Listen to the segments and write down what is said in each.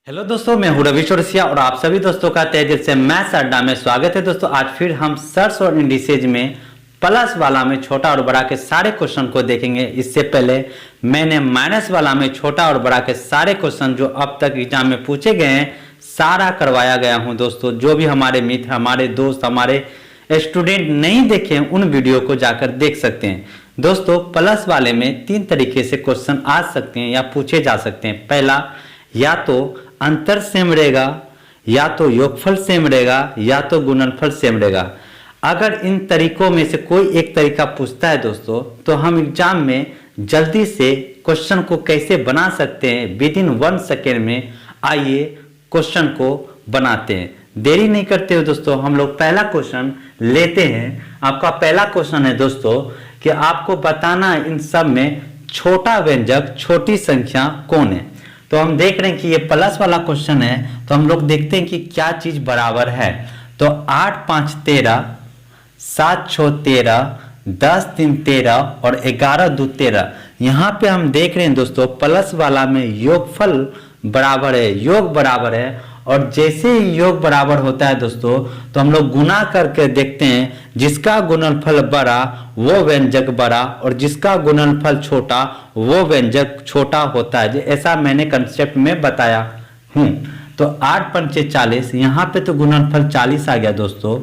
Hello दोस्तों, मैं हूं रवि चौरसिया और आप सभी दोस्तों का तहे दिल से मैथ्स अड्डा में स्वागत है। दोस्तों आज फिर हम सर्स और इंडिसेज में प्लस वाला में छोटा और बड़ा के सारे क्वेश्चन को देखेंगे। इससे पहले मैंने माइनस वाला में छोटा और बड़ा के सारे क्वेश्चन जो अब तक एग्जाम में पूछे गए हैं सारा करवाया गया हूं। दोस्तों जो भी हमारे मित्र, हमारे दोस्त, हमारे स्टूडेंट नहीं देखे हैं उन वीडियो को जाकर देख सकते हैं। दोस्तों प्लस वाले में तीन तरीके से क्वेश्चन आ सकते हैं या पूछे जा सकते हैं। पहला, या तो अंतर सेम रहेगा, या तो योगफल सेम रहेगा, या तो गुणनफल सेम रहेगा। अगर इन तरीकों में से कोई एक तरीका पूछता है दोस्तों, तो हम एग्जाम में जल्दी से क्वेश्चन को कैसे बना सकते हैं विद इन 1 सेकेंड में। आइए क्वेश्चन को बनाते हैं, देरी नहीं करते हो दोस्तों, हम लोग पहला क्वेश्चन लेते हैं। आपका पहला क्वेश्चन है दोस्तों कि आपको बताना है इन सब में छोटा व्यंजक, छोटी संख्या कौन है। तो हम देख रहे हैं कि ये प्लस वाला क्वेश्चन है, तो हम लोग देखते हैं कि क्या चीज बराबर है। तो 8 5 13, 7 6 13, 10 3 13 और 11 2 13। यहाँ पे हम देख रहे हैं दोस्तों प्लस वाला में योगफल बराबर है, योग बराबर है। और जैसे ही योग बराबर होता है दोस्तों, तो हम लोग गुना करके देखते हैं, जिसका गुणनफल बड़ा वो व्यंजक बड़ा और जिसका गुणनफल छोटा वो व्यंजक छोटा होता है। ऐसा मैंने कंसेप्ट में बताया हूं। तो 8 पंचे 40, यहाँ पे तो गुणनफल 40 आ गया दोस्तों।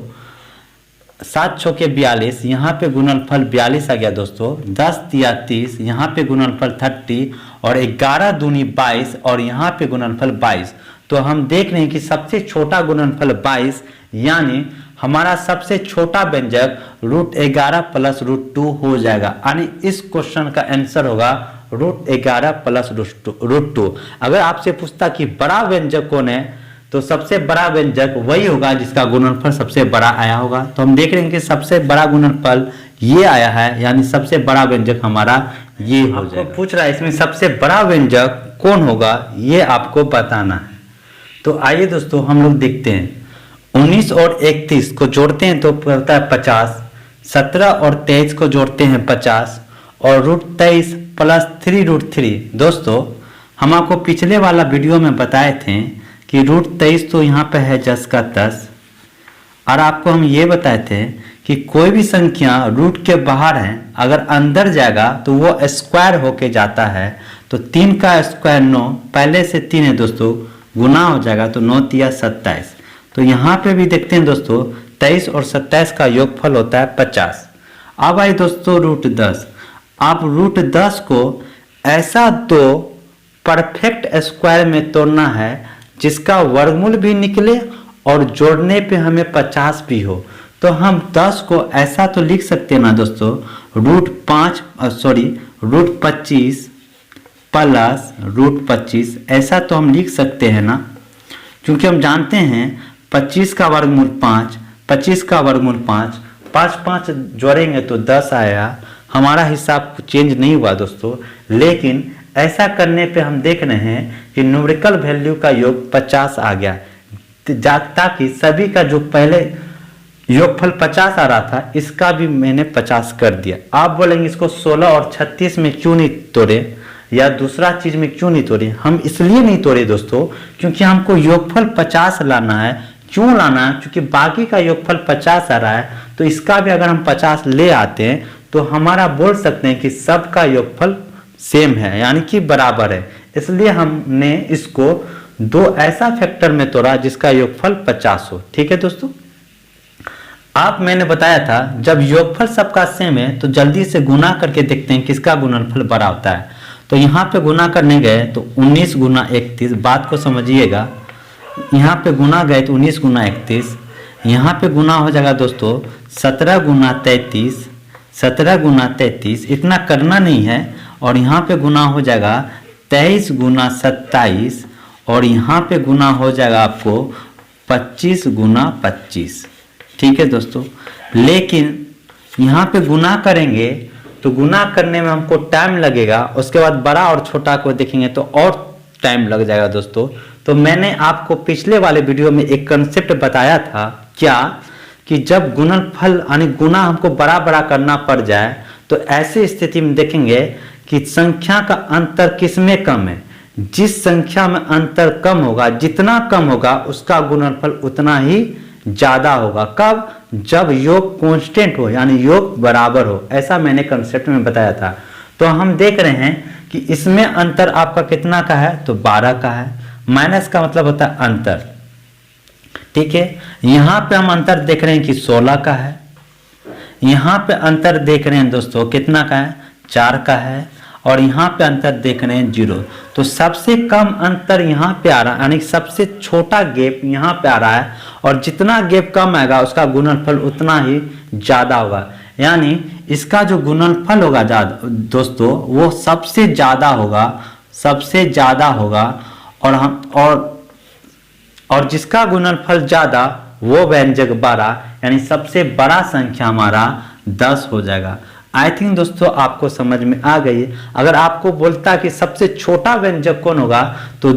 7 छके 42, यहाँ पे गुणनफल 42 आ गया दोस्तों। 10 तिया 30, यहाँ पे गुणनफल 30 और 11 दूनी 22 और यहाँ पे गुणनफल 22। तो हम देख रहे हैं कि सबसे छोटा गुणनफल 22, यानी हमारा सबसे छोटा व्यंजक √11 प्लस √2 हो जाएगा। यानी इस क्वेश्चन का आंसर होगा √11 प्लस √2। अगर आपसे पूछता कि बड़ा व्यंजक कौन है, तो सबसे बड़ा व्यंजक वही होगा जिसका गुणनफल सबसे बड़ा आया होगा। तो हम देख रहे हैं कि सबसे बड़ा गुणनफल ये आया है, यानी सबसे बड़ा व्यंजक हमारा ये हो जाएगा। पूछ रहा है इसमें सबसे बड़ा व्यंजक कौन होगा, ये आपको बताना है। तो आइए दोस्तों हम लोग देखते हैं। 19 और 31 को जोड़ते हैं तो पड़ता है 50। 17 और 23 को जोड़ते हैं 50 और √23 प्लस 3√3। दोस्तों हम आपको पिछले वाला वीडियो में बताए थे कि √23 तो यहाँ पे है 10 का 10। और आपको हम ये बताए थे कि कोई भी संख्या रूट के बाहर है, अगर अंदर जाएगा तो वो स्क्वायर होके जाता है। तो 3 का स्क्वायर 9, पहले से 3 है दोस्तों, गुना हो जाएगा तो 9 तिया 27। तो यहाँ पे भी देखते हैं दोस्तों 23 और 27 का योगफल होता है 50। अब आए दोस्तों √10। आप √10 को ऐसा दो परफेक्ट स्क्वायर में तोड़ना है जिसका वर्गमूल भी निकले और जोड़ने पे हमें 50 भी हो। तो हम 10 को ऐसा तो लिख सकते हैं ना दोस्तों, √25 प्लस √25, ऐसा तो हम लिख सकते हैं ना, क्योंकि हम जानते हैं 25 का वर्गमूल 5, 25 का वर्गमूल 5, 5 5 जोड़ेंगे तो 10 आया। हमारा हिसाब चेंज नहीं हुआ दोस्तों, लेकिन ऐसा करने पे हम देख रहे हैं कि न्यूमेरिकल वैल्यू का योग 50 आ गया, ताकि सभी का जो पहले योगफल 50 आ रहा था इसका भी मैंने 50 कर दिया। आप बोलेंगे इसको 16 और 36 में क्यों नहीं तोड़े, या दूसरा चीज में क्यों नहीं तोड़े। हम इसलिए नहीं तोड़े दोस्तों क्योंकि हमको योगफल 50 लाना है। क्यों लाना है, क्योंकि बाकी का योगफल 50 आ रहा है, तो इसका भी अगर हम 50 ले आते हैं तो हमारा बोल सकते हैं कि सबका योगफल सेम है, यानी कि बराबर है। इसलिए हमने इसको दो ऐसा फैक्टर में तोड़ा जिसका योगफल 50 हो। ठीक है दोस्तों, आप मैंने बताया था जब योगफल सबका सेम है तो जल्दी से गुना करके देखते हैं किसका गुणनफल बड़ा होता है। तो यहाँ पे गुना करने गए तो 19 गुना 31, बात को समझिएगा। यहाँ पे गुना गए तो 19 गुना 31, यहाँ पे गुना हो जाएगा दोस्तों 17 गुना 33, 17 गुना 33, इतना करना नहीं है। और यहाँ पे गुना हो जाएगा 23 गुना 27 और यहाँ पे गुना हो जाएगा आपको 25 गुना 25। ठीक है दोस्तों, लेकिन यहाँ पे गुना करेंगे तो गुना करने में हमको टाइम लगेगा, उसके बाद बड़ा और छोटा को देखेंगे तो और टाइम लग जाएगा दोस्तों। तो मैंने आपको पिछले वाले वीडियो में एक कंसेप्ट बताया था, क्या कि जब गुणनफल यानी गुना हमको बड़ा बड़ा करना पड़ जाए तो ऐसी स्थिति में देखेंगे कि संख्या का अंतर किसमें कम है, जिस संख्या में अंतर कम होगा, जितना कम होगा उसका गुणनफल उतना ही ज्यादा होगा। कब? जब योग कांस्टेंट हो, यानी योग बराबर हो। ऐसा मैंने कंसेप्ट में बताया था। तो हम देख रहे हैं कि इसमें अंतर आपका कितना का है, तो 12 का है। माइनस का मतलब होता है अंतर, ठीक है। यहां पे हम अंतर देख रहे हैं कि 16 का है। यहां पे अंतर देख रहे हैं दोस्तों कितना का है, 4 का है। और यहाँ पे अंतर देख रहे हैं 0। तो सबसे कम अंतर यहाँ पे आ रहा है, यानी सबसे छोटा गैप यहाँ पे आ रहा है। और जितना गैप कम आएगा उसका गुणनफल उतना ही ज्यादा होगा। यानी इसका जो गुणनफल होगा दोस्तों वो सबसे ज्यादा होगा, सबसे ज्यादा होगा। और जिसका गुणनफल ज्यादा वो व्यंजक 12, यानी सबसे बड़ा संख्या हमारा 10 हो जाएगा। आई थिंक दोस्तों आपको समझ में आ गई। अगर आपको बोलता कि सबसे छोटा व्यंजक कौन होगा, तो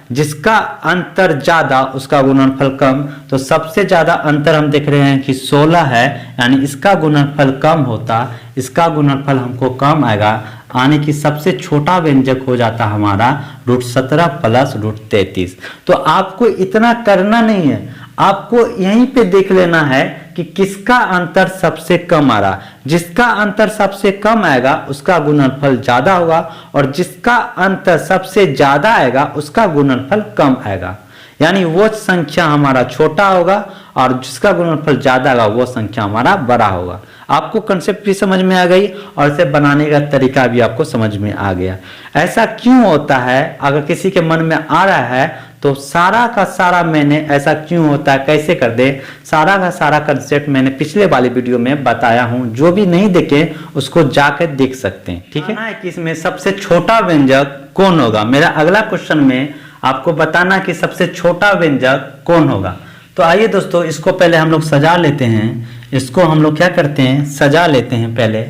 जिसका अंतर ज्यादा उसका गुणनफल कम। तो सबसे ज्यादा अंतर हम देख रहे हैं कि 16 है, यानी इसका गुणनफल कम होता, इसका गुणनफल हमको कम आएगा, यानी कि सबसे छोटा व्यंजक हो जाता हमारा √17 प्लस √33। तो आपको इतना करना नहीं है, आपको यहीं पे देख लेना है कि किसका अंतर सबसे कम आ रहा। जिसका अंतर सबसे कम आएगा उसका गुणनफल ज्यादा होगा, और जिसका अंतर सबसे ज्यादा आएगा उसका गुणनफल कम आएगा। यानी वो संख्या हमारा छोटा होगा और जिसका गुणनफल ज्यादा होगा वो संख्या हमारा बड़ा होगा। आपको कंसेप्ट भी समझ में आ गई और इसे बनाने का तरीका भी आपको समझ में आ गया। ऐसा क्यों होता है, अगर किसी के मन में आ रहा है तो सारा का सारा मैंने ऐसा क्यों होता है, कैसे कर दे, सारा का सारा कंसेप्ट मैंने पिछले वाली वीडियो में बताया हूं। जो भी नहीं देखे उसको जाकर देख सकते हैं, ठीक है। कि इसमें सबसे छोटा व्यंजक कौन होगा। मेरा अगला क्वेश्चन में आपको बताना कि सबसे छोटा व्यंजक कौन होगा। तो आइए दोस्तों इसको पहले हम लोग सजा लेते हैं। इसको हम लोग क्या करते हैं, सजा लेते हैं पहले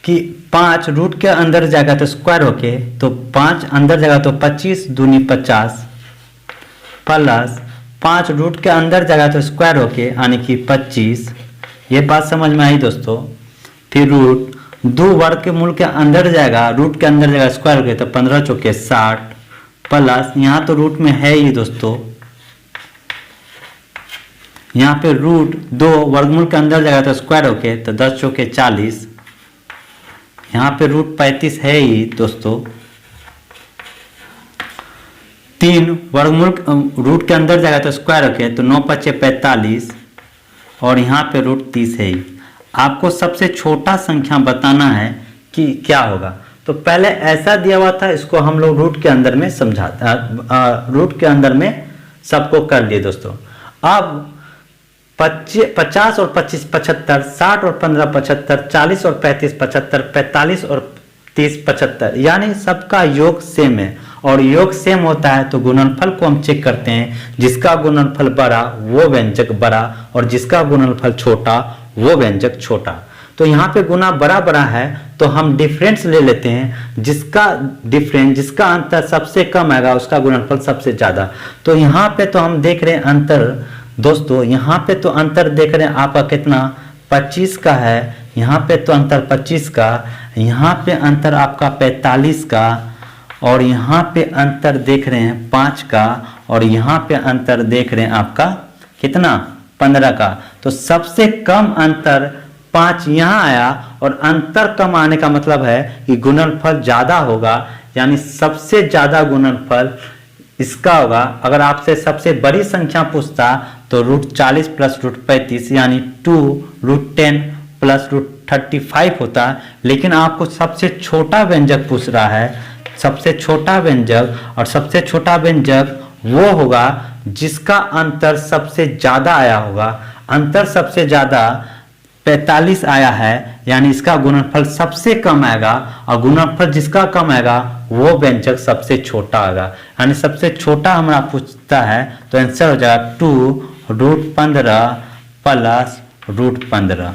कि 5 रूट के अंदर जाएगा तो स्क्वायर होके, तो 5 अंदर जाएगा तो 25 दूनी 50 प्लस 5 रूट के अंदर जाएगा तो स्क्वायर होके, यानी कि 25। ये बात समझ में आई दोस्तों। फिर रूट 2 वर्ग के मूल के अंदर जाएगा, रूट के अंदर जाएगा स्क्वायर होके, तो 15 चौके 60 प्लस यहाँ तो रूट में है ही दोस्तों, यहाँ पे रूट 2 वर्गमूल के अंदर जाएगा तो स्क्वायर होके, तो 10 चौके 40। यहाँ पे रूट 35 है ही दोस्तों। 3 वर्गमूल रूट के अंदर जाएगा तो स्क्वायर होके, तो 9 5 45। और यहाँ पे रूट 30 है ही। आपको सबसे छोटा संख्या बताना है कि क्या होगा। तो पहले ऐसा दिया हुआ था, इसको हम लोग रूट के अंदर में रूट के अंदर में सबको कर लिए दोस्तों। अब 50 और 25 75, 60 और 15 75, 40 और 35 75, 45 और 30 75, यानी सबका योग सेम है। और योग सेम होता है तो गुणनफल को हम चेक करते हैं, जिसका गुणनफल बड़ा वो व्यंजक बड़ा, और जिसका गुणनफल छोटा वो व्यंजक छोटा। तो यहाँ पे गुना बड़ा बड़ा है तो हम डिफरेंस ले लेते हैं, जिसका अंतर सबसे कम आएगा उसका गुणनफल सबसे ज्यादा। तो यहाँ पे तो हम देख रहे हैं अंतर दोस्तों, यहाँ पे तो अंतर देख रहे हैं आपका कितना 25 का है, यहाँ पे तो अंतर 25 का, यहाँ पे अंतर आपका 45 का, और यहाँ पे अंतर देख रहे हैं 5 का, और यहाँ पे अंतर देख रहे हैं आपका कितना 15 का। तो सबसे कम अंतर 5 यहाँ आया, और अंतर कम आने का मतलब है कि गुणनफल ज्यादा होगा, यानी सबसे ज्यादा गुणनफल इसका होगा। अगर आपसे सबसे बड़ी संख्या पूछता तो √40 प्लस √35 यानी 2 √10 प्लस √35 होता, लेकिन आपको सबसे छोटा व्यंजक पूछ रहा है, सबसे छोटा व्यंजक। और सबसे छोटा व्यंजक वो होगा जिसका अंतर सबसे ज्यादा आया होगा। अंतर सबसे ज्यादा 45 आया है, यानी इसका गुणनफल सबसे कम आएगा, और गुणनफल जिसका कम आएगा वो व्यंजक सबसे छोटा आएगा। यानी सबसे छोटा हमारा पूछता है तो आंसर हो जाएगा 2 √15 प्लस √15।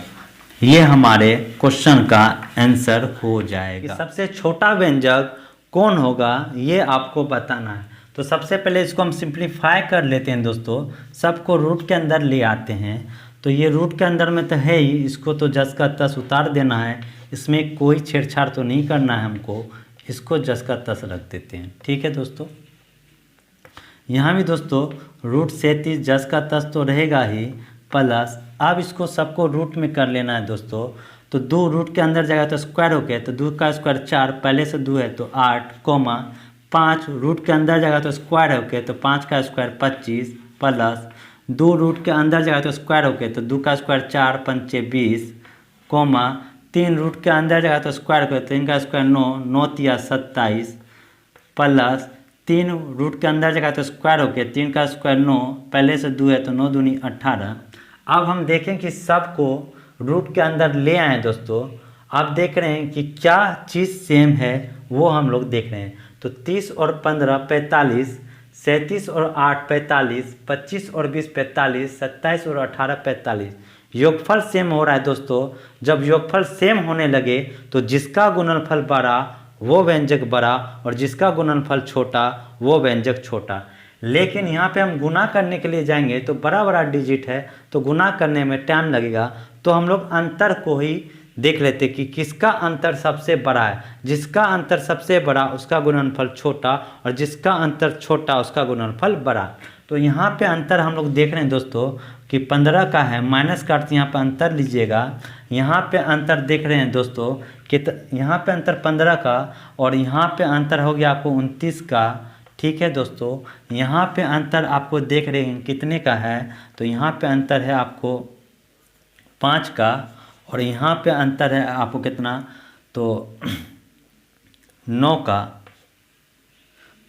ये हमारे क्वेश्चन का आंसर हो जाएगा। सबसे छोटा व्यंजक कौन होगा ये आपको बताना है। तो सबसे पहले इसको हम सिंप्लीफाई कर लेते हैं दोस्तों, सबको रूट के अंदर ले आते हैं। तो ये रूट के अंदर में तो है ही, इसको तो 10 का 10 उतार देना है, इसमें कोई छेड़छाड़ तो नहीं करना है हमको। इसको जस का तस रख देते हैं। ठीक है दोस्तों, यहाँ भी दोस्तों रूट 37 जस का तस तो रहेगा ही, प्लस अब इसको सबको रूट में कर लेना है दोस्तों। तो 2 रूट के अंदर जाएगा तो स्क्वायर हो गया, तो 2 का स्क्वायर 4, पहले से 2 है तो 8, कोमा 5 रूट के अंदर जाएगा तो स्क्वायर हो गया, तो 5 का स्क्वायर 25, प्लस 2 रूट के अंदर जाएगा तो स्क्वायर हो गया, तो 2 का स्क्वायर 4 पंचे 20, कोमा 3 रूट के अंदर जाएगा तो स्क्वायर हो गया, 3 का स्क्वायर 9, 9 तिया 27, प्लस 3 रूट के अंदर जाएगा तो स्क्वायर हो गया, 3 का स्क्वायर 9, पहले से 2 है तो 9 दूनी 18। अब हम देखें कि सबको रूट के अंदर ले आए दोस्तों। आप देख रहे हैं कि क्या चीज़ सेम है, वो हम लोग देख रहे हैं। तो 30 और 15 45, 37 और 8 45, 25 और 20 45, 27 और 18 45। योगफल सेम हो रहा है दोस्तों। जब योगफल सेम होने लगे तो जिसका गुणनफल बड़ा वो व्यंजक बड़ा और जिसका गुणनफल छोटा वो व्यंजक छोटा। लेकिन यहाँ पे हम गुना करने के लिए जाएंगे तो बड़ा बड़ा डिजिट है तो गुना करने में टाइम लगेगा, तो हम लोग अंतर को ही देख लेते कि किसका अंतर सबसे बड़ा है। जिसका अंतर सबसे बड़ा उसका गुणनफल छोटा और जिसका अंतर छोटा उसका गुणनफल बड़ा। तो यहाँ पे अंतर हम लोग देख रहे हैं दोस्तों कि 15 का है, माइनस का अर्थ यहाँ पे अंतर लीजिएगा। यहाँ पे अंतर देख रहे हैं दोस्तों कि यहाँ पे अंतर 15 का और यहाँ पे अंतर हो गया आपको 29 का। ठीक है दोस्तों, यहाँ पे अंतर आपको देख रहे हैं कितने का है, तो यहाँ पे अंतर है आपको 5 का और यहाँ पे अंतर है आपको कितना, तो 9 का।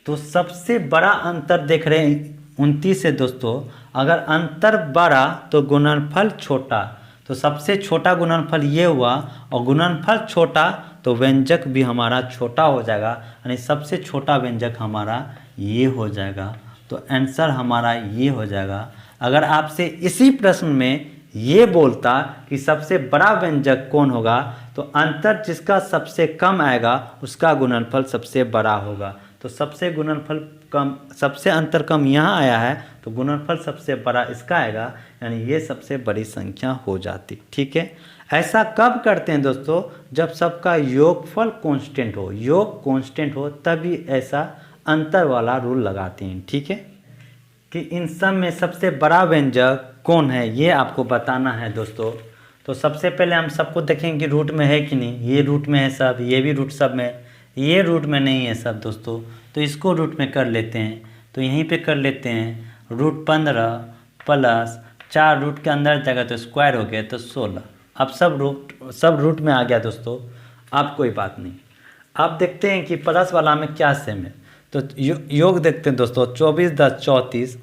तो सबसे बड़ा अंतर देख रहे हैं 29 है दोस्तों। अगर अंतर बड़ा तो गुणनफल छोटा, तो सबसे छोटा गुणनफल ये हुआ और गुणनफल छोटा तो व्यंजक भी हमारा छोटा हो जाएगा, यानी सबसे छोटा व्यंजक हमारा ये हो जाएगा। तो आंसर हमारा ये हो जाएगा। अगर आपसे इसी प्रश्न में ये बोलता कि सबसे बड़ा व्यंजक कौन होगा, तो अंतर जिसका सबसे कम आएगा उसका गुणनफल सबसे बड़ा होगा। तो सबसे गुणनफल कम, सबसे अंतर कम यहाँ आया है तो गुणनफल सबसे बड़ा इसका आएगा, यानी ये सबसे बड़ी संख्या हो जाती। ठीक है, ऐसा कब करते हैं दोस्तों, जब सबका योगफल कांस्टेंट हो, योग कांस्टेंट हो तभी ऐसा अंतर वाला रूल लगाते हैं। ठीक है, कि इन सब में सबसे बड़ा व्यंजक कौन है ये आपको बताना है दोस्तों। तो सबसे पहले हम सबको देखेंगे कि रूट में है कि नहीं। ये रूट में है सब, ये भी रूट सब में, ये रूट में नहीं है सब दोस्तों, तो इसको रूट में कर लेते हैं। तो यहीं पे कर लेते हैं रूट 15 प्लस 4 रूट के अंदर जाएगा तो स्क्वायर हो गया तो 16। अब सब रूट में आ गया दोस्तों, अब कोई बात नहीं। अब देखते हैं कि प्लस वाला में क्या सेम है। तो योग देखते हैं दोस्तों, 24 10 34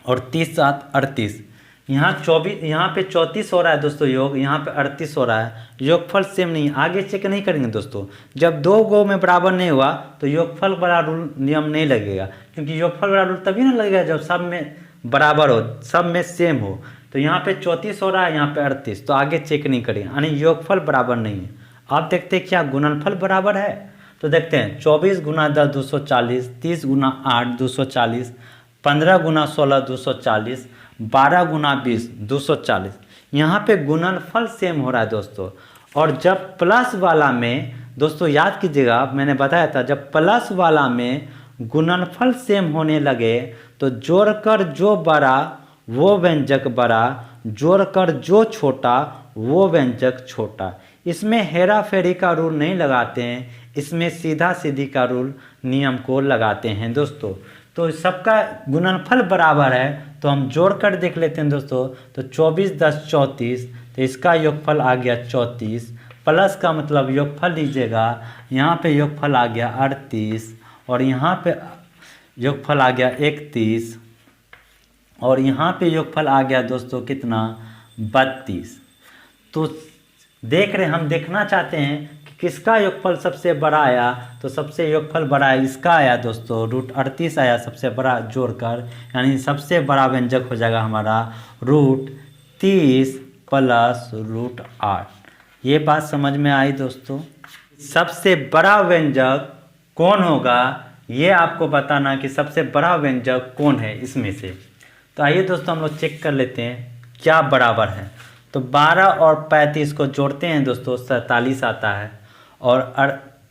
और 30 7 38। यहाँ 24, यहाँ पे 34 हो रहा है दोस्तों योग, यहाँ पे 38 हो रहा है। योगफल सेम नहीं, आगे चेक नहीं करेंगे दोस्तों। जब 2 गो में बराबर नहीं हुआ तो योगफल बड़ा रूल नियम नहीं लगेगा, क्योंकि योगफल बड़ा रूल तभी ना लगेगा जब सब में बराबर हो, सब में सेम हो। तो यहाँ पे 34 हो रहा है, यहाँ पे 38, तो आगे चेक नहीं करेंगे, यानी योगफल बराबर नहीं है। आप देखते हैं क्या गुणनफल बराबर है। तो देखते हैं 24 गुना 10 240, 30 गुना 8 240, 15 गुना 16 240, 12 गुना 20 240। यहाँ पे गुणनफल सेम हो रहा है दोस्तों। और जब प्लस वाला में दोस्तों याद कीजिएगा, मैंने बताया था जब प्लस वाला में गुणनफल सेम होने लगे तो जोड़कर जो बड़ा वो व्यंजक बड़ा, जोड़कर जो छोटा वो व्यंजक छोटा। इसमें हेरा फेरी का रूल नहीं लगाते हैं, इसमें सीधा सीधी का रूल नियम को लगाते हैं दोस्तों। तो सबका गुणनफल बराबर है तो हम जोड़ कर देख लेते हैं दोस्तों। तो 24 10 34, तो इसका योगफल आ गया 34, प्लस का मतलब योगफल लीजिएगा, यहाँ पे योगफल आ गया 38 और यहाँ पे योगफल आ गया 31 और यहाँ पे योगफल आ गया दोस्तों कितना 32। तो देख रहे, हम देखना चाहते हैं कि किसका योगफल सबसे बड़ा आया, तो सबसे योगफल बड़ा इसका आया दोस्तों, रूट 38 आया सबसे बड़ा जोड़कर, यानी सबसे बड़ा व्यंजक हो जाएगा हमारा रूट 30 प्लस रूट 8। ये बात समझ में आई दोस्तों। सबसे बड़ा व्यंजक कौन होगा ये आपको बताना कि सबसे बड़ा व्यंजक कौन है इसमें से। तो आइए दोस्तों हम लोग चेक कर लेते हैं क्या बराबर है। तो 12 और 35 को जोड़ते हैं दोस्तों 47 आता है और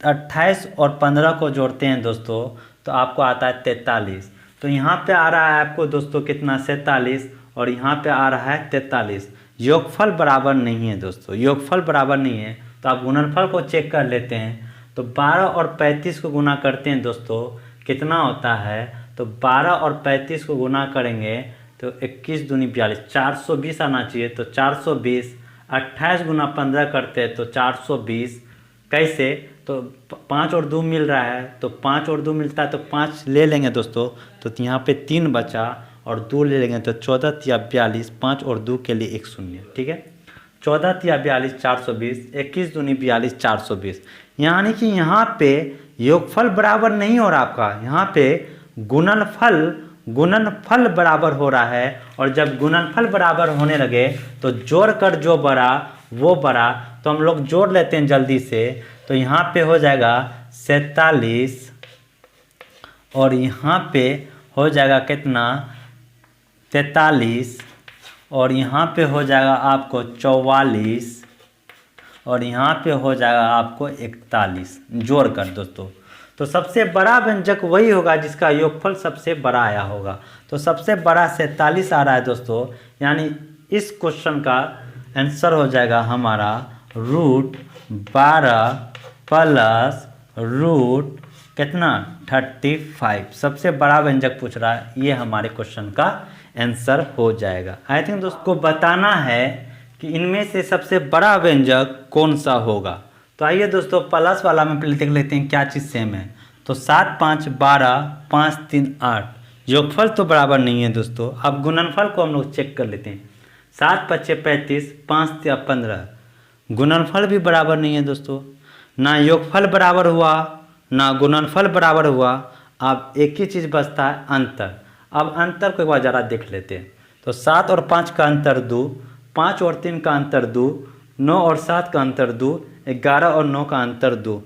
28 और 15 को जोड़ते हैं दोस्तों तो आपको आता है 43। तो यहाँ पे आ रहा है आपको दोस्तों कितना 47 और यहाँ पे आ रहा है 43। योगफल बराबर नहीं है दोस्तों, योगफल बराबर नहीं है तो आप गुणनफल को चेक कर लेते हैं। तो 12 और 35 को गुना करते हैं दोस्तों कितना होता है, तो 12 और 35 को गुना करेंगे तो 21 दूनी 42, 420 आना चाहिए। तो 420, 28 गुना 15 करते हैं तो 420। कैसे, तो 5 और 2 मिल रहा है तो 5 और 2 मिलता है तो 5 ले लेंगे दोस्तों। तो यहाँ पे 3 बचा और 2 ले लेंगे तो 14 या 42, 5 और 2 के लिए 1 शून्य। ठीक है, 14 या 42 420, 21 दूनी 42 420। यानी कि यहाँ पे योगफल बराबर नहीं हो रहा आपका, यहाँ पे गुणनफल बराबर हो रहा है। और जब गुणनफल बराबर होने लगे तो जोड़कर जो बड़ा वो बड़ा, तो हम लोग जोड़ लेते हैं जल्दी से। तो यहाँ पे हो जाएगा 47 और यहाँ पे हो जाएगा कितना 43 और यहाँ पे हो जाएगा आपको 44 और यहाँ पे हो जाएगा आपको 41 जोड़कर दोस्तों। तो सबसे बड़ा व्यंजक वही होगा जिसका योगफल सबसे बड़ा आया होगा। तो सबसे बड़ा 47 आ रहा है दोस्तों, यानी इस क्वेश्चन का आंसर हो जाएगा हमारा √12 प्लस रूट कितना 35। सबसे बड़ा व्यंजक पूछ रहा है, ये हमारे क्वेश्चन का आंसर हो जाएगा। आई थिंक दोस्तों को बताना है कि इनमें से सबसे बड़ा व्यंजक कौन सा होगा। तो आइए दोस्तों प्लस वाला में पहले देख लेते हैं क्या चीज़ सेम है। तो 7 5 12 5 3 8 योगफल तो बराबर नहीं है दोस्तों। अब गुणनफल को हम लोग चेक कर लेते हैं। 7 5 35, 5 3 15, गुणनफल भी बराबर नहीं है दोस्तों। ना योगफल बराबर हुआ ना गुणनफल बराबर हुआ। अब एक ही चीज़ बचता है अंतर। अब अंतर को एक बार ज़रा देख लेते हैं। तो 7 और 5 का अंतर 2, 5 और 3 का अंतर 2, 9 और 7 का अंतर 2, 11 और 9 का अंतर 2।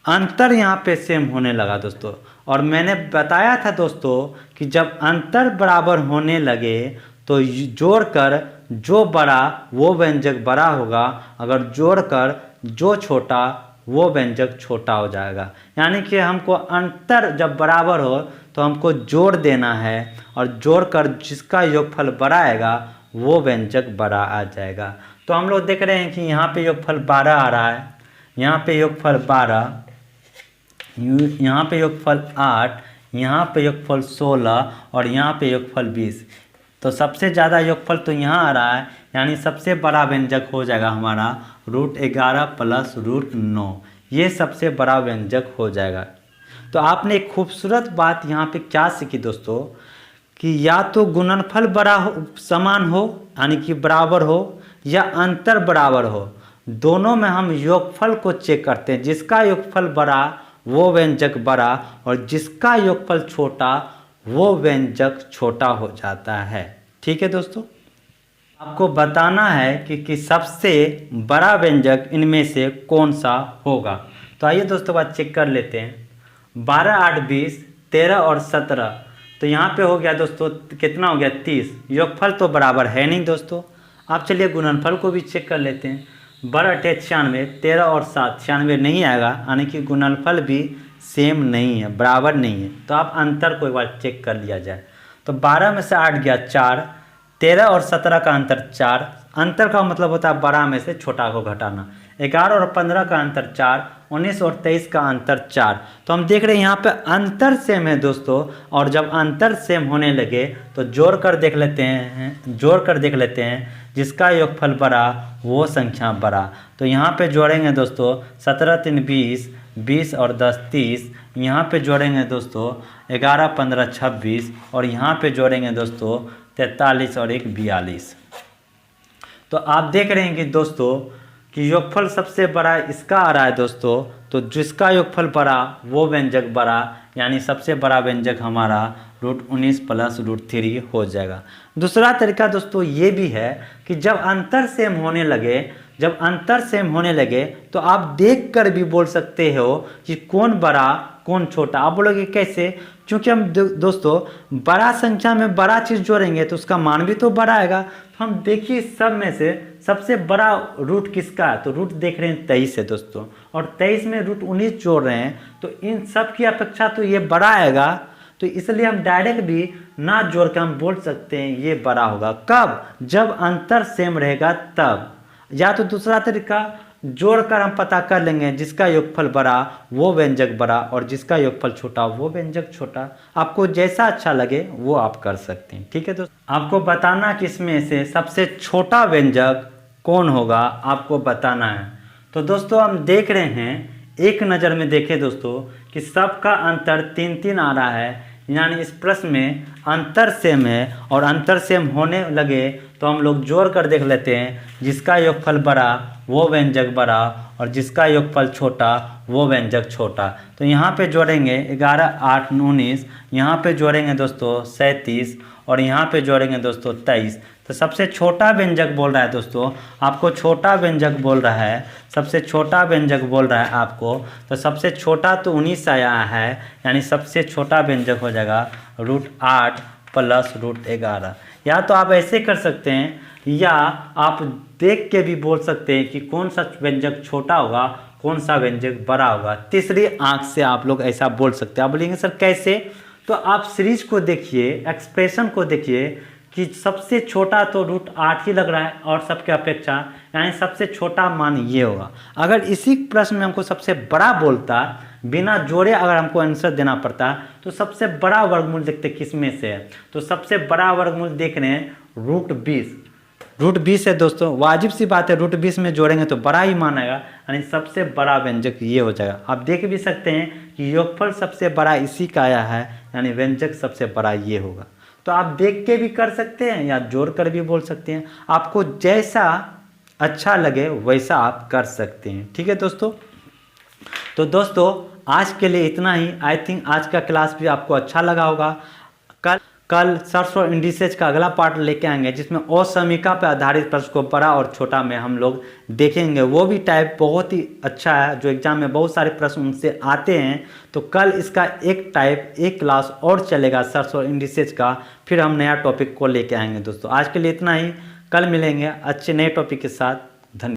अंतर यहाँ पे सेम होने लगा दोस्तों। और मैंने बताया था दोस्तों कि जब अंतर बराबर होने लगे तो जोड़कर जो बड़ा वो व्यंजक बड़ा होगा, अगर जोड़कर जो छोटा वो व्यंजक छोटा हो जाएगा। यानी कि हमको अंतर जब बराबर हो तो हमको जोड़ देना है और जोड़कर जिसका योगफल बड़ा आएगा वो व्यंजक बड़ा आ जाएगा। तो हम लोग देख रहे हैं कि यहाँ पे योगफल 12 आ रहा है, यहाँ पे योगफल 12, यहाँ पे योगफल 8, यहाँ पे योगफल 16 और यहाँ पे योगफल 20। तो सबसे ज़्यादा योगफल तो यहाँ आ रहा है, यानी सबसे बड़ा व्यंजक हो जाएगा हमारा √11 प्लस √9। ये सबसे बड़ा व्यंजक हो जाएगा। तो आपने एक खूबसूरत बात यहाँ पे क्या सीखी दोस्तों कि या तो गुणनफल बड़ा हो समान हो यानी कि बराबर हो या अंतर बराबर हो, दोनों में हम योगफल को चेक करते हैं। जिसका योगफल बड़ा वो व्यंजक बड़ा और जिसका योगफल छोटा वो व्यंजक छोटा हो जाता है। ठीक है दोस्तों, आपको बताना है कि सबसे बड़ा व्यंजक इनमें से कौन सा होगा। तो आइए दोस्तों बात चेक कर लेते हैं। 12 8 20, 13 और 17, तो यहाँ पे हो गया दोस्तों कितना हो गया 30। योगफल तो बराबर है नहीं दोस्तों। आप चलिए गुणनफल को भी चेक कर लेते हैं। 12 8 96, 13 और 7 96 नहीं आएगा, यानी कि गुणनफल भी सेम नहीं है, बराबर नहीं है। तो आप अंतर को एक बार चेक कर लिया जाए। तो 12 में से 8 गया 4, 13 और 17 का अंतर 4। अंतर का मतलब होता है बड़ा में से छोटा को घटाना। 11 और 15 का अंतर 4, 19 और 23 का अंतर 4। तो हम देख रहे हैं यहाँ पे अंतर सेम है दोस्तों। और जब अंतर सेम होने लगे तो जोड़ कर देख लेते हैं जिसका योगफल बड़ा वो संख्या बड़ा। तो यहाँ पे जोड़ेंगे दोस्तों 17 3 20, 20 और 10 30। यहाँ पे जोड़ेंगे दोस्तों 11 15 26 और यहाँ पे जोड़ेंगे दोस्तों 43 और 1 42। तो आप देख रहे हैं कि दोस्तों कि योगफल सबसे बड़ा इसका आ रहा है दोस्तों। तो जिसका योगफल बड़ा वो व्यंजक बड़ा, यानी सबसे बड़ा व्यंजक हमारा √19 प्लस √3 हो जाएगा। दूसरा तरीका दोस्तों ये भी है कि जब अंतर सेम होने लगे तो आप देख कर भी बोल सकते हो कि कौन बड़ा कौन छोटा। आप बोलोगे कैसे, क्योंकि हम दोस्तों बड़ा संख्या में बड़ा चीज़ जोड़ेंगे तो उसका मान भी तो बड़ा आएगा। तो हम देखिए सब में से सबसे बड़ा रूट किसका है, तो रूट देख रहे हैं 23 है दोस्तों, और 23 में रूट 19 जोड़ रहे हैं, तो इन सब की अपेक्षा तो ये बड़ा आएगा। तो इसलिए हम डायरेक्ट भी ना जोड़ के हम बोल सकते हैं ये बड़ा होगा। कब? जब अंतर सेम रहेगा तब। या तो दूसरा तरीका जोड़कर हम पता कर लेंगे, जिसका योगफल बड़ा वो व्यंजक बड़ा और जिसका योगफल छोटा वो व्यंजक छोटा। आपको जैसा अच्छा लगे वो आप कर सकते हैं। ठीक है दोस्तों, आपको बताना कि इसमें से सबसे छोटा व्यंजक कौन होगा, आपको बताना है। तो दोस्तों हम देख रहे हैं, एक नज़र में देखें दोस्तों कि सबका अंतर 3-3 आ रहा है, यानी इस प्रश्न में अंतर सेम है, और अंतर सेम होने लगे तो हम लोग जोड़ कर देख लेते हैं, जिसका योगफल बड़ा वो व्यंजक बड़ा और जिसका योगफल छोटा वो व्यंजक छोटा। तो यहाँ पे जोड़ेंगे 11, 8, 19, यहाँ पे जोड़ेंगे दोस्तों 37 और यहाँ पे जोड़ेंगे दोस्तों 23। तो सबसे छोटा व्यंजक बोल रहा है दोस्तों, आपको छोटा व्यंजक बोल रहा है, सबसे छोटा व्यंजक बोल रहा है आपको। तो सबसे छोटा तो 19 आया है, यानी सबसे छोटा व्यंजक हो जाएगा √8 प्लस √11। या तो आप ऐसे कर सकते हैं, या आप देख के भी बोल सकते हैं कि कौन सा व्यंजक छोटा होगा कौन सा व्यंजक बड़ा होगा। तीसरी आंख से आप लोग ऐसा बोल सकते हैं। आप बोलेंगे सर कैसे? तो आप सीरीज को देखिए, एक्सप्रेशन को देखिए कि सबसे छोटा तो √8 ही लग रहा है और सबके अपेक्षा, यानी सबसे छोटा मान ये होगा। अगर इसी प्रश्न में हमको सबसे बड़ा बोलता, बिना जोड़े अगर हमको आंसर देना पड़ता, तो सबसे बड़ा वर्गमूल देखते किस में से है। तो सबसे बड़ा वर्गमूल देख रहे हैं √20। √20 है दोस्तों, वाजिब सी बात है, √20 में जोड़ेंगे तो बड़ा ही मान आएगा, यानी सबसे बड़ा व्यंजक ये हो जाएगा। आप देख भी सकते हैं कि योगफल सबसे बड़ा इसी का आया है, यानी व्यंजक सबसे बड़ा ये होगा। तो आप देख के भी कर सकते हैं या जोड़ कर भी बोल सकते हैं, आपको जैसा अच्छा लगे वैसा आप कर सकते हैं। ठीक है दोस्तों, तो दोस्तों आज के लिए इतना ही। आई थिंक आज का क्लास भी आपको अच्छा लगा होगा। कल सर्स और इंडिसेज का अगला पार्ट लेके आएंगे, जिसमें असमीका पर आधारित प्रश्न को बड़ा और छोटा में हम लोग देखेंगे। वो भी टाइप बहुत ही अच्छा है, जो एग्जाम में बहुत सारे प्रश्न उनसे आते हैं। तो कल इसका एक टाइप एक क्लास और चलेगा सर्स और इंडिसेज का, फिर हम नया टॉपिक को लेके आएंगे। दोस्तों आज के लिए इतना ही, कल मिलेंगे अच्छे नए टॉपिक के साथ।